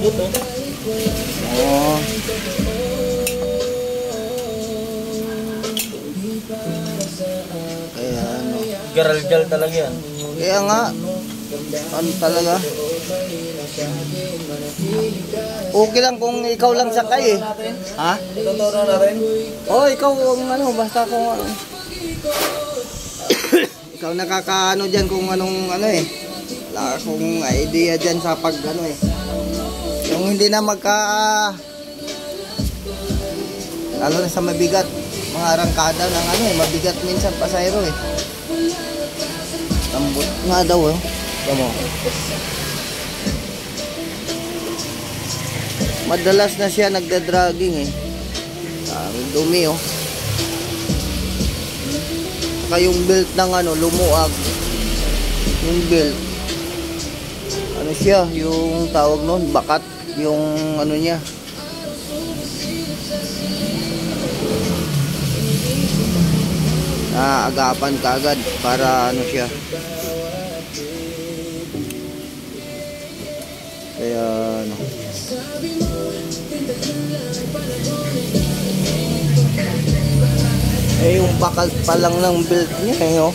lambot oh. Oh. Kaya ano. Garal-gal talaga yan. Kaya nga. Ano talaga. Okay lang kung ikaw lang sakay eh. Ha? Tuturo natin. Oh, ikaw ang ano, basta kung ano. Ikaw nakakaano dyan kung anong ano eh. Wala akong idea dyan sa pag ano eh. Yung hindi na lalo na sa mabigat. Mga arangkada ng ano eh, mabigat minsan pasayro eh. Lambot nga daw eh. Tama. Madalas na siya nagda-dragging eh. Dumi oh. Saka yung belt ng ano, lumuag. Yung belt. Ano siya, yung tawag nun, bakat. Yung ano niya. Agapan kaagad para ano siya. Kaya ano. Eh yung bakal pa lang ng belt niya eh oh.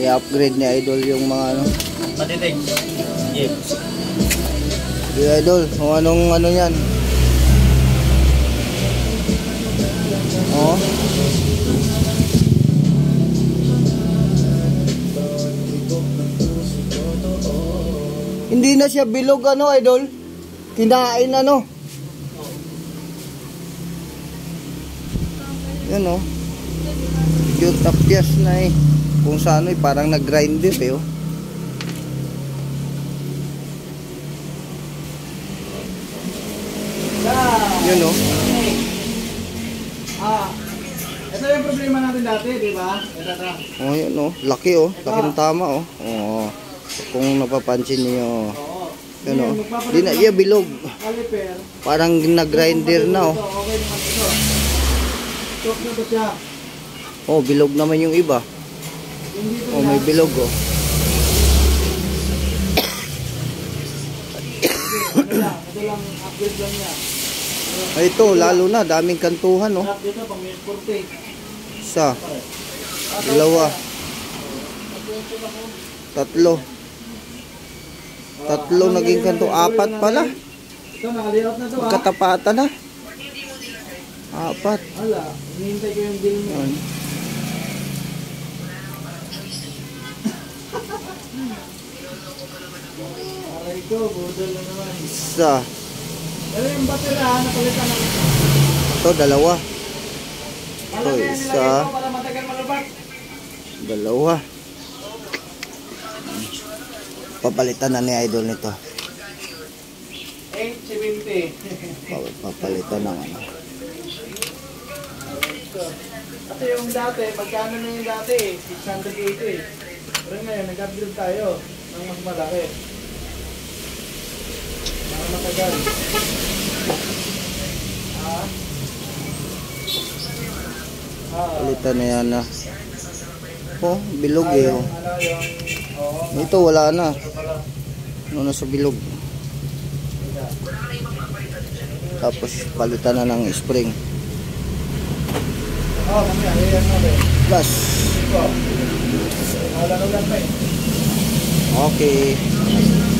I-upgrade ni Idol yung mga ano. Matitig. Yeah. Di Idol, kung anong ano yan. Oh. Hindi na siya bilog ano Idol. Kinain ano. Yan oh. Yung tapyas na eh. Kung sa ano eh, parang nag-grinder eh oh. Yun oh. Ito yung problema natin dati, di ba? Oh, yun oh. Laki oh. Laking tama oh. Oh. Kung napapansin niyo. Yun oh. Di na iya bilog. Parang nag-grinder na oh. Oh, bilog naman yung iba. Oh, may bilog oh. Ito, lalo na, daming kantuhan oh. Isa, dalawa, tatlo naging kanto, apat pala. Magkatapatan na. Apat. Hinihintay ko yung bill mo. Aray ko, budol na naman. Isa. Pero yung batera, napalitan na. Ito, dalawa. Ito, isa. Para matagal malubat. Dalawa. Papalitan na ni Idol nito. 870. Papalitan ng ano. Kasi yung dati, pagkano na yung dati, 680. Pero ngayon, nag-upgrade tayo ng mas malaki. Para matagal. Palitan na yan na. Oh, bilog eh oh. Ito wala na. Ano na sa bilog. Tapos palitan na ng spring. Gas. Okay.